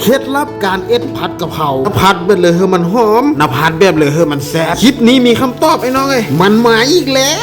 เคล็ดลับการเอ็ดผัดกะเพราผัดแบบเลยมันหอมนะผัดแบบเลยมันแซ่บคลิปนี้มีคำตอบไอ้น้องเอ้ยมันมาอีกแล้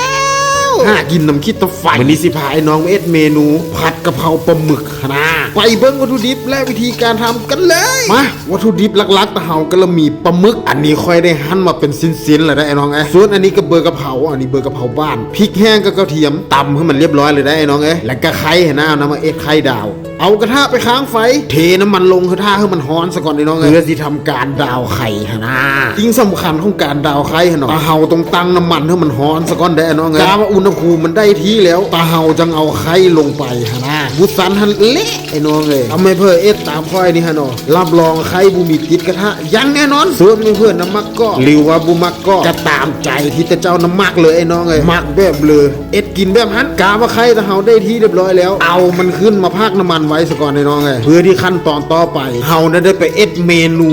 วหากินน้ำคิดตะไฟวันนี้สิพาไอ้น้องเอ็ดเมนูผัดกะเพราปลาหมึกนะไปเบิ้งวัตถุดิบและวิธีการทำกันเลยมาวัตถุดิบหลักๆตะเฮาก็ละมีปลาหมึกอันนี้ค่อยได้หั่นมาเป็นชิ้นๆเลยได้ไอ้น้องเอ้ยส่วนอันนี้ก็เบอร์กะเพราอันนี้เบอร์กะเพราบ้านพริกแห้งกับกระเทียมตำให้มันเรียบร้อยเลยได้ไอ้น้องเอ้ยแล้วก็ไข่เห็นหน้าเอามาเอ็ดไข่ดาวเอากระทะไปค้างไฟเทน้ำมันลงกระทะให้มันร้อนซะก่อนไอ้น้องเอ้ยเพื่อที่ทำการดาวไข่หนะสิ่งสำคัญของการดาวไข่หนอตาเฮาต้องตั้งน้ำมันให้มันร้อนซะก่อนได้ไอ้น้องเอ้ยกาว่าอุณหภูมิมันได้ที่แล้วตาเฮาจังเอาไข่ลงไปหนะบุษสันหันเละไอ้น้องเอ้ยทำให้เพื่อเอ็ดตามค่อยนี่ฮะเนาะรับรองไข่บุมีติดกระทะยังแน่นอนส่วนเพื่อนน้ำมักก็หรือว่าบุมักก็จะตามใจที่เจ้าน้ำมักเลยไอ้น้องเอ้ยมักแบบเลยเอ็ดกินแบบหันกาว่าไข่ตาเฮาได้ที่เรียบร้อยแล้วเอามันขึ้นมาพากน้ำมันไว้ซะก่อนไอ้น้องเพื่อที่ขั้นตอนต่อไปเฮาได้ไปเอ็ดเมนู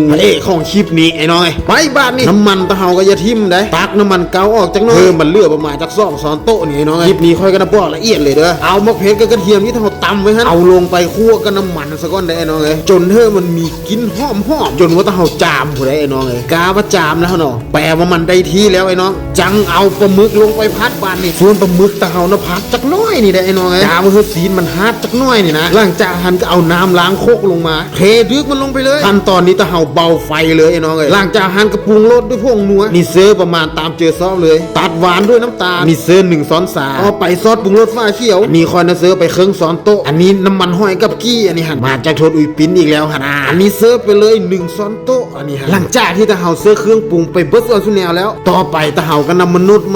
ของคลิปนี้ไอ้น้อยไปบ้านนี่น้ำมันตะเฮาก็อย่าทิ่มได้ตักน้ำมันเกาออกจากน้อยมันเลือประมาณจาก2 ช้อนโต๊ะนี่ไอ้น้อยคลิปนี้ค่อยกันนะบอกละเอียดเลยเด้อเอามะเขือกับกระเทียมที่เฮาตำไว้ฮะเอาลงไปคั่วกับน้ำมันซะก่อนได้ไอ้น้อยจนมันมีกลิ่นหอมจนว่าตะเฮาจามผู้ใดไอ้น้อยกาว่าจามนะเนาะแปลว่ามันได้ที่แล้วไอ้น้องจังเอาปลาหมึกลงไปพัดบ้านนี่ส่วนปลาหมึกตะเฮานะพัดจักน้อยนี่ได้ไอ้น้อยกาว่าเฮาซีนมันฮาดจักน้อยนี่นะหลังจากหันก็เอาน้ำล้างโคกลงมาเทดึกมันลงไปเลยขั้นตอนนี้ตะเฮาเบาไฟเลยไอ้น้องเอ้ยหลังจากหั่นกระปรุงรสด้วยพวกนัวนี่เซอร์ประมาณตามเจอซอสเลยตัดหวานด้วยน้ำตาลนี่เซอร์1 ช้อนชาเอาไปซอสปรุงรสฟ้าเขียวนี่คอยนะเซอร์ไปครึ่งช้อนโต๊ะอันนี้น้ำมันหอยกับกี้อันนี้หั่นมาจากโทษอุยปิ้นอีกแล้วหั่นอันนี้เซอร์ไปเลย1 ช้อนโต๊ะอันนี้หั่นหลังจากที่ตะเฮาเซอร์เครื่องปรุงไปเบิดส่วนสุแนวแล้วต่อไปตะเฮาก็นำมนุษย์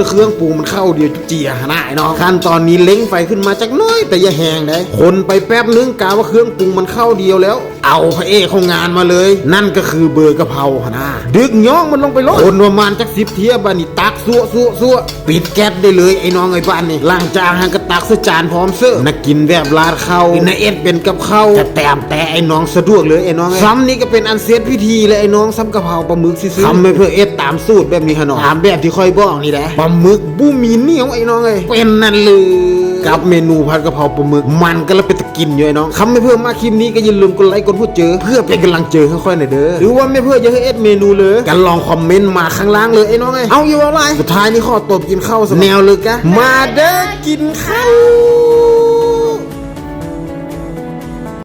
เครื่องปรุงมันเข้าเดียวเจียหั่นไอ้น้องขั้นตอนนี้เล้งไฟขึ้นมาจากน้อยแต่อย่าแห้งได้คนไปแป๊บนึงกะว่าเครื่องปรุงมันเข้าเดียวแล้วเอาพระเอกของงานมาเลยนั่นก็คือเบอร์กะเพราหนะดึกย่องมันลงไปลงคนประมาณจัก10 เทียบานี่ตักซัวปิดแก๊สได้เลยไอ้น้องไอ้บ้านนี่ล้างจานหันกระตักใส่จานพร้อมเสิร์ฟนักกินแบบราดข้าวนะเอ็ดเป็นกับข้าวแต่ไอ้น้องสะดวกเลยไอ้น้องซ้ำนี่ก็เป็นอันเสร็จพิธีเลยไอ้น้องซ้ำกะเพราปลาหมึกซื้อทำไปเพื่อเอ็ดตามสูตรแบบนี้ฮะน้องตามแบบที่ค่อยบอกนี่แหละปลาหมึกบูมีเหนียวไอ้น้องเอ้ยเป็นนั่นเลยกับเมนูผัดกะเพราปลาหมึกมันก็แล้วเป็นตะกินอยู่ไอ้น้องคำไม่เพิ่มมาคลิปนี้ก็อย่าลืมกดไลค์กดพูดเจอเพื่อเป็นกำลังเจอค่อยๆหน่อยเด้อหรือว่าไม่เพื่อจะให้เอ็ดเมนูเลยกันลองคอมเมนต์มาข้างล่างเลยไอ้น้องไงเอาอยู่อะไรสุดท้ายนี่ขอตบกินข้าวแนวเลยกะมาเด้อกินข้าว